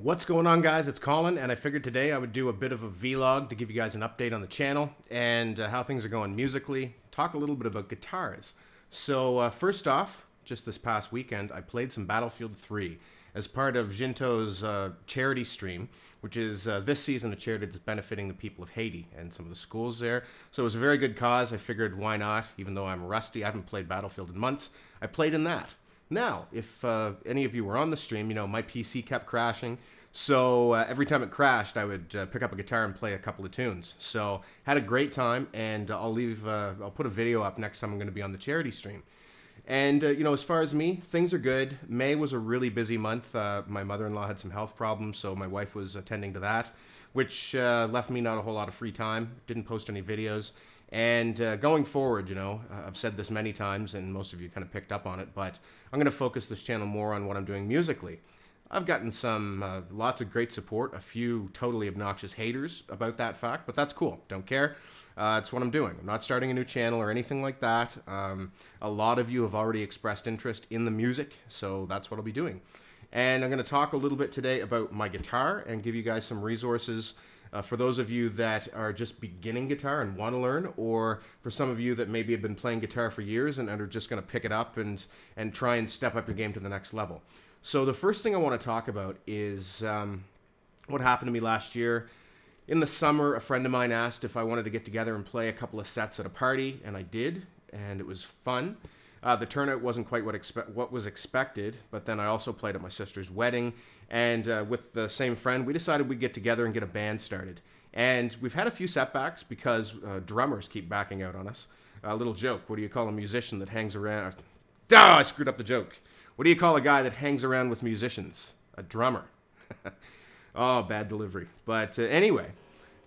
What's going on, guys? It's Colin, and I figured today I would do a bit of a vlog to give you guys an update on the channel and how things are going musically, talk a little bit about guitars. So first off, just this past weekend, I played some Battlefield 3 as part of Jinto's charity stream, which is this season a charity that's benefiting the people of Haiti and some of the schools there. So it was a very good cause. I figured, why not? Even though I'm rusty, I haven't played Battlefield in months, I played in that. Now, if any of you were on the stream, you know, my PC kept crashing. So every time it crashed, I would pick up a guitar and play a couple of tunes. So had a great time, and I'll put a video up next time I'm going to be on the charity stream. And, you know, as far as me, things are good. May was a really busy month. My mother-in-law had some health problems, so my wife was attending to that, which left me not a whole lot of free time. Didn't post any videos. And going forward, you know, I've said this many times, and most of you kind of picked up on it, but I'm going to focus this channel more on what I'm doing musically. I've gotten some lots of great support, a few totally obnoxious haters about that fact, but that's cool. Don't care. It's what I'm doing. I'm not starting a new channel or anything like that. A lot of you have already expressed interest in the music, so that's what I'll be doing. And I'm going to talk a little bit today about my guitar and give you guys some resources for those of you that are just beginning guitar and want to learn, or for some of you that maybe have been playing guitar for years and are just going to pick it up and try and step up your game to the next level. So the first thing I want to talk about is what happened to me last year. In the summer, a friend of mine asked if I wanted to get together and play a couple of sets at a party, and I did, and it was fun. The turnout wasn't quite what was expected, but then I also played at my sister's wedding, and with the same friend, we decided we'd get together and get a band started. And we've had a few setbacks because drummers keep backing out on us. A little joke, what do you call a musician that hangs around? Ah, I screwed up the joke. What do you call a guy that hangs around with musicians? A drummer. Oh, bad delivery. But anyway,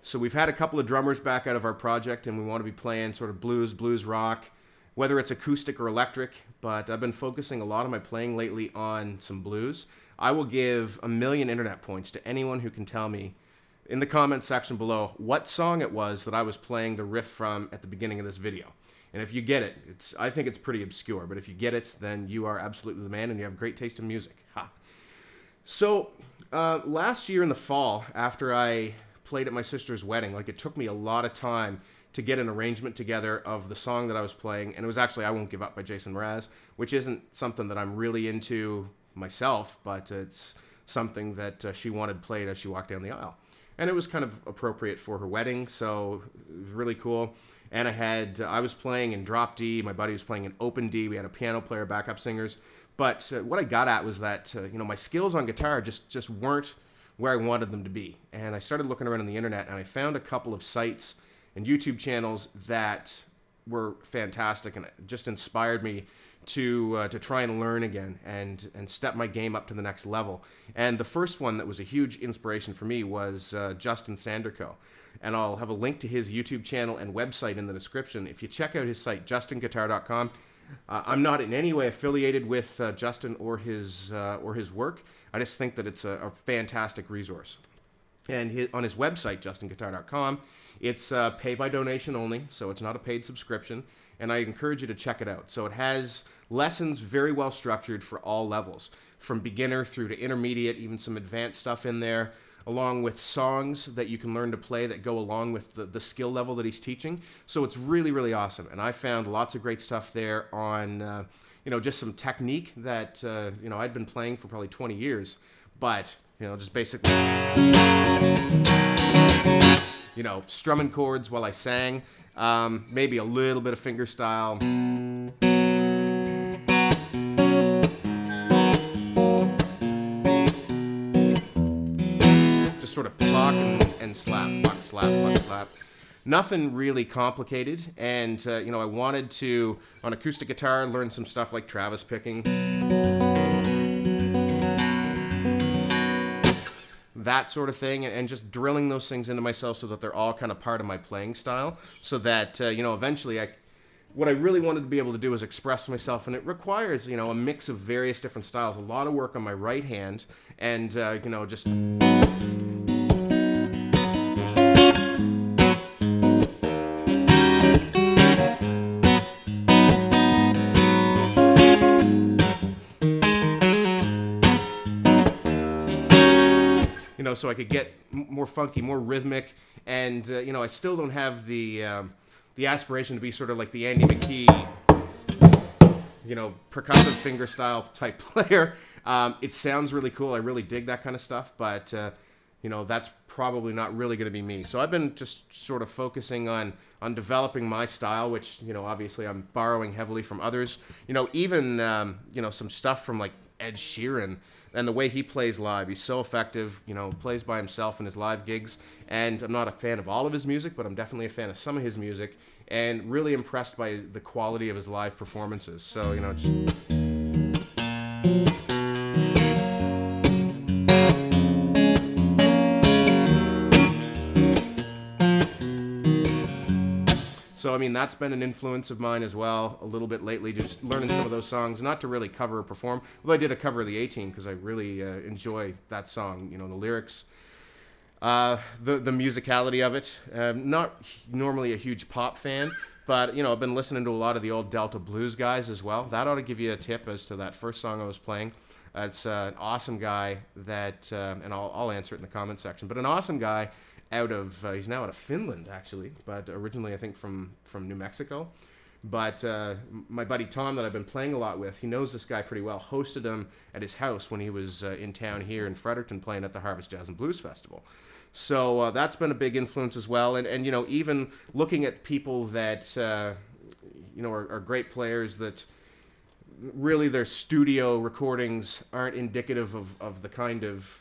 so we've had a couple of drummers back out of our project, and we want to be playing sort of blues rock, whether it's acoustic or electric, but I've been focusing a lot of my playing lately on some blues. I will give 1,000,000 internet points to anyone who can tell me in the comment section below what song it was that I was playing the riff from at the beginning of this video. And if you get it, I think it's pretty obscure, but if you get it, then you are absolutely the man and you have great taste in music. Ha. So last year in the fall, after I played at my sister's wedding, like, it took me a lot of time to get an arrangement together of the song that I was playing, and it was actually I Won't Give Up by Jason Mraz, which isn't something that I'm really into myself, but it's something that she wanted played as she walked down the aisle. And it was kind of appropriate for her wedding, so it was really cool. And I was playing in drop D, my buddy was playing in open D, we had a piano player, backup singers, but what I got at was that, you know, my skills on guitar just weren't where I wanted them to be. And I started looking around on the internet, and I found a couple of sites and YouTube channels that were fantastic, and it just inspired me to try and learn again and step my game up to the next level. And the first one that was a huge inspiration for me was Justin Sandercoe. And I'll have a link to his YouTube channel and website in the description. If you check out his site, justinguitar.com, I'm not in any way affiliated with Justin or his work. I just think that it's a fantastic resource. And on his website, justinguitar.com, it's pay by donation only, so it's not a paid subscription, and I encourage you to check it out. So it has lessons very well structured for all levels, from beginner through to intermediate, even some advanced stuff in there, along with songs that you can learn to play that go along with the skill level that he's teaching. So it's really, really awesome, and I found lots of great stuff there on, you know, just some technique that, you know, I'd been playing for probably 20 years, but, you know, just basically, you know, strumming chords while I sang, maybe a little bit of finger style. Just sort of pluck and slap, pluck, slap, pluck, slap. Nothing really complicated, and, you know, I wanted to, on acoustic guitar, learn some stuff like Travis picking. That sort of thing, and just drilling those things into myself so that they're all kind of part of my playing style, so that, you know, eventually what I really wanted to be able to do is express myself, and it requires, you know, a mix of various different styles, a lot of work on my right hand, and, you know, just... know, so I could get more funky, more rhythmic, and you know, I still don't have the aspiration to be sort of like the Andy McKee, you know, percussive finger style type player. It sounds really cool. I really dig that kind of stuff, but you know, that's probably not really going to be me. So I've been just sort of focusing on developing my style, which, you know, obviously I'm borrowing heavily from others. You know, even, you know, some stuff from like Ed Sheeran and the way he plays live. He's so effective, you know, plays by himself in his live gigs. And I'm not a fan of all of his music, but I'm definitely a fan of some of his music, and really impressed by the quality of his live performances. So, you know, just... So, I mean, that's been an influence of mine as well, a little bit lately, just learning some of those songs, not to really cover or perform, although I did a cover of the A-Team because I really enjoy that song, you know, the lyrics, the musicality of it. Not normally a huge pop fan, but, you know, I've been listening to a lot of the old Delta blues guys as well. That ought to give you a tip as to that first song I was playing. It's an awesome guy that, and I'll answer it in the comment section, but an awesome guy out of, he's now out of Finland, actually, but originally, I think, from New Mexico. But my buddy Tom, that I've been playing a lot with, he knows this guy pretty well, hosted him at his house when he was in town here in Fredericton playing at the Harvest Jazz and Blues Festival. So that's been a big influence as well. And you know, even looking at people that, you know, are great players that really their studio recordings aren't indicative of the kind of,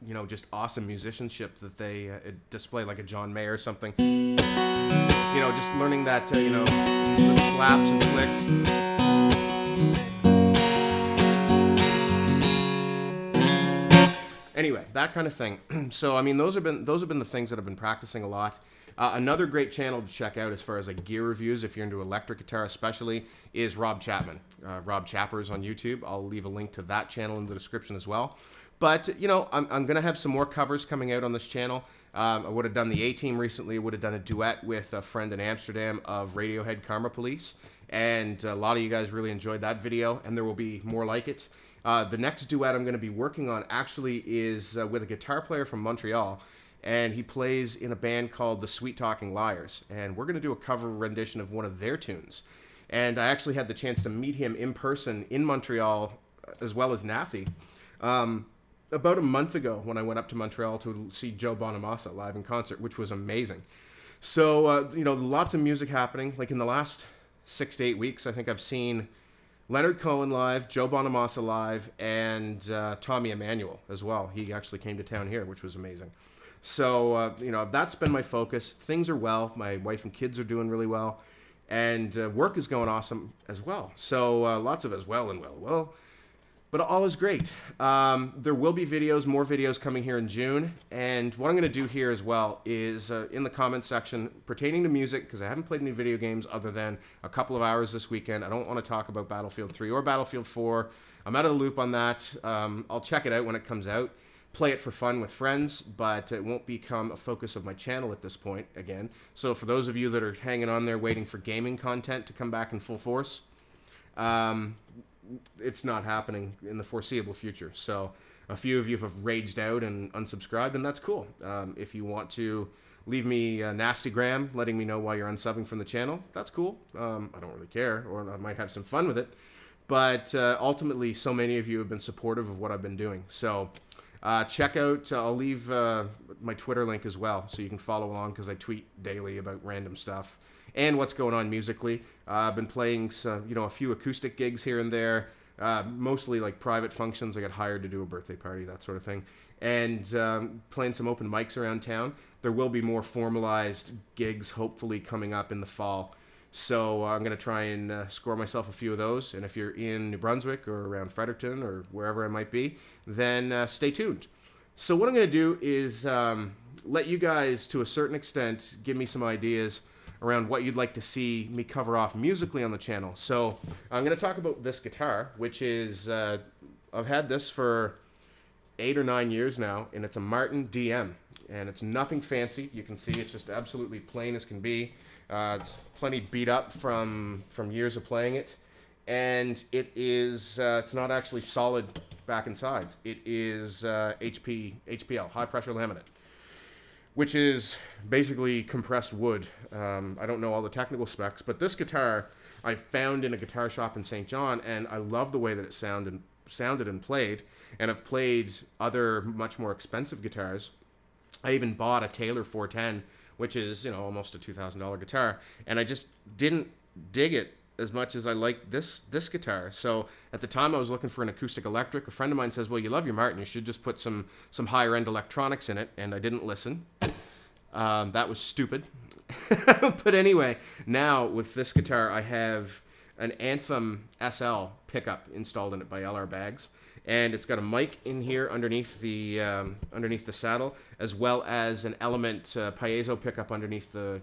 you know, just awesome musicianship that they display, like a John May or something. You know, just learning that, you know, the slaps and flicks. Anyway, that kind of thing. So, I mean, those have been the things that I've been practicing a lot. Another great channel to check out as far as like gear reviews, if you're into electric guitar especially, is Rob Chapman. Rob Chappers on YouTube. I'll leave a link to that channel in the description as well. But, you know, I'm going to have some more covers coming out on this channel. I would have done the A-Team recently. I would have done a duet with a friend in Amsterdam of Radiohead Karma Police. And a lot of you guys really enjoyed that video, and there will be more like it. The next duet I'm going to be working on actually is with a guitar player from Montreal. And he plays in a band called the Sweet Talking Liars. And we're going to do a cover rendition of one of their tunes. And I actually had the chance to meet him in person in Montreal, as well as Nathy. About a month ago when I went up to Montreal to see Joe Bonamassa live in concert, which was amazing. So, you know, lots of music happening. Like in the last 6 to 8 weeks, I think I've seen Leonard Cohen live, Joe Bonamassa live, and Tommy Emmanuel as well. He actually came to town here, which was amazing. So, you know, that's been my focus. Things are well. My wife and kids are doing really well. And work is going awesome as well. So, lots of as well and well. But all is great. There will be videos, more videos coming here in June. And what I'm going to do here as well is in the comment section pertaining to music, because I haven't played any video games other than a couple of hours this weekend. I don't want to talk about Battlefield 3 or Battlefield 4. I'm out of the loop on that. I'll check it out when it comes out. Play it for fun with friends, but it won't become a focus of my channel at this point again. So for those of you that are hanging on there waiting for gaming content to come back in full force, it's not happening in the foreseeable future. So a few of you have raged out and unsubscribed, and that's cool. If you want to leave me a nastygram letting me know why you're unsubbing from the channel, that's cool. I don't really care, or I might have some fun with it. But ultimately, so many of you have been supportive of what I've been doing. So check out, I'll leave my Twitter link as well, so you can follow along, because I tweet daily about random stuff and what's going on musically. I've been playing some, you know, a few acoustic gigs here and there, mostly like private functions. I got hired to do a birthday party, that sort of thing, and playing some open mics around town. There will be more formalized gigs hopefully coming up in the fall. So I'm going to try and score myself a few of those. And if you're in New Brunswick or around Fredericton or wherever I might be, then stay tuned. So what I'm going to do is let you guys, to a certain extent, give me some ideas around what you'd like to see me cover off musically on the channel. So I'm going to talk about this guitar, which is, I've had this for 8 or 9 years now, and it's a Martin DM. And it's nothing fancy. You can see it's just absolutely plain as can be. It's plenty beat up from years of playing it. And it is, it's not actually solid back and sides. It is HPL, high pressure laminate, which is basically compressed wood. I don't know all the technical specs, but this guitar I found in a guitar shop in St. John, and I love the way that it sounded and played. And I've played other much more expensive guitars. I even bought a Taylor 410, which is, you know, almost a $2,000 guitar, and I just didn't dig it as much as I liked this guitar. So at the time I was looking for an acoustic electric. A friend of mine says, well, you love your Martin, you should just put some higher end electronics in it, and I didn't listen. That was stupid. But anyway, now with this guitar I have an Anthem SL pickup installed in it by LR Bags, and it's got a mic in here underneath the saddle, as well as an Element piezo pickup underneath the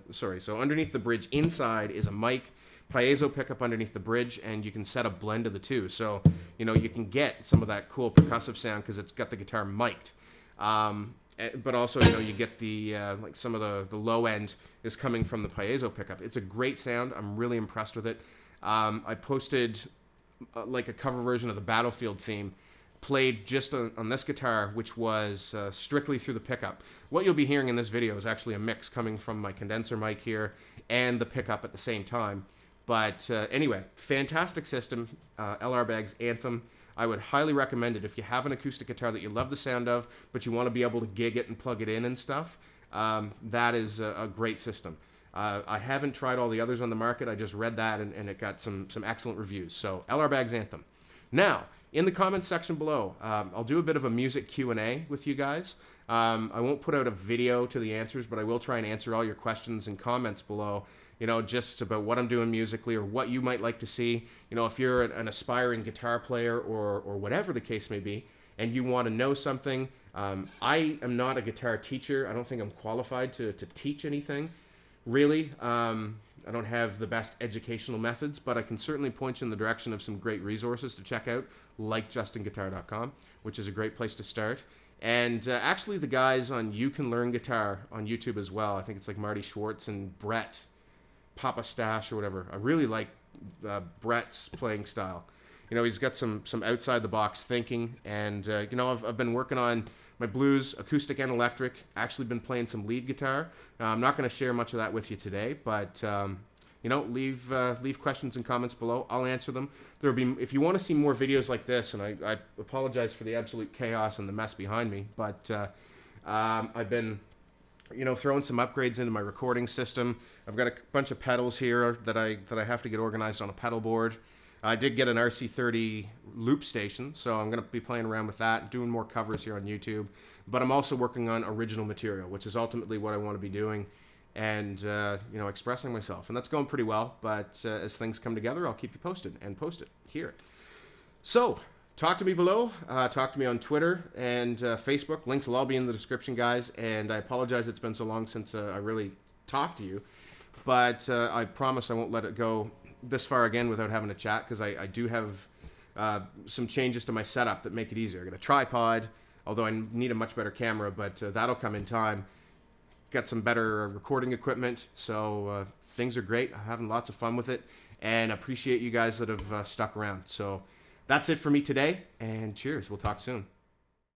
underneath the bridge. Inside is a mic, piezo pickup underneath the bridge, and you can set a blend of the two. So, you know, you can get some of that cool percussive sound because it's got the guitar mic'd. But also, you know, you get the like some of the low end is coming from the piezo pickup. It's a great sound. I'm really impressed with it. I posted like a cover version of the Battlefield theme, played just on this guitar, which was strictly through the pickup. What you'll be hearing in this video is actually a mix coming from my condenser mic here and the pickup at the same time. But anyway, fantastic system, LR Bags Anthem. I would highly recommend it if you have an acoustic guitar that you love the sound of, but you want to be able to gig it and plug it in and stuff. That is a great system. I haven't tried all the others on the market. I just read that, and it got some excellent reviews. So LR Bags Anthem. Now, in the comments section below, I'll do a bit of a music Q&A with you guys. I won't put out a video to the answers, but I will try and answer all your questions and comments below. You know, just about what I'm doing musically or what you might like to see. You know, if you're an aspiring guitar player or whatever the case may be, and you want to know something. I am not a guitar teacher. I don't think I'm qualified to teach anything, really. I don't have the best educational methods, but I can certainly point you in the direction of some great resources to check out, like justinguitar.com, which is a great place to start. And actually the guys on You Can Learn Guitar on YouTube as well. I think it's like Marty Schwartz and Brett Papa Stash or whatever. I really like Brett's playing style. You know, he's got some outside the box thinking, and you know, I've been working on my blues, acoustic and electric. Actually been playing some lead guitar. I'm not going to share much of that with you today, but you know, leave questions and comments below. I'll answer them. There'll be, if you want to see more videos like this, and I apologize for the absolute chaos and the mess behind me, but I've been, you know, throwing some upgrades into my recording system. I've got a bunch of pedals here that I have to get organized on a pedal board. I did get an RC30 loop station, so I'm going to be playing around with that, doing more covers here on YouTube. But I'm also working on original material, which is ultimately what I want to be doing, and you know, expressing myself. And that's going pretty well, but as things come together, I'll keep you posted and post it here. So, talk to me below. Talk to me on Twitter and Facebook. Links will all be in the description, guys. And I apologize it's been so long since I really talked to you. But I promise I won't let it go this far again without having a chat, because I do have some changes to my setup that make it easier. I got a tripod, although I need a much better camera, but that'll come in time. Got some better recording equipment, so things are great. I'm having lots of fun with it, and appreciate you guys that have stuck around. So that's it for me today, and cheers. We'll talk soon.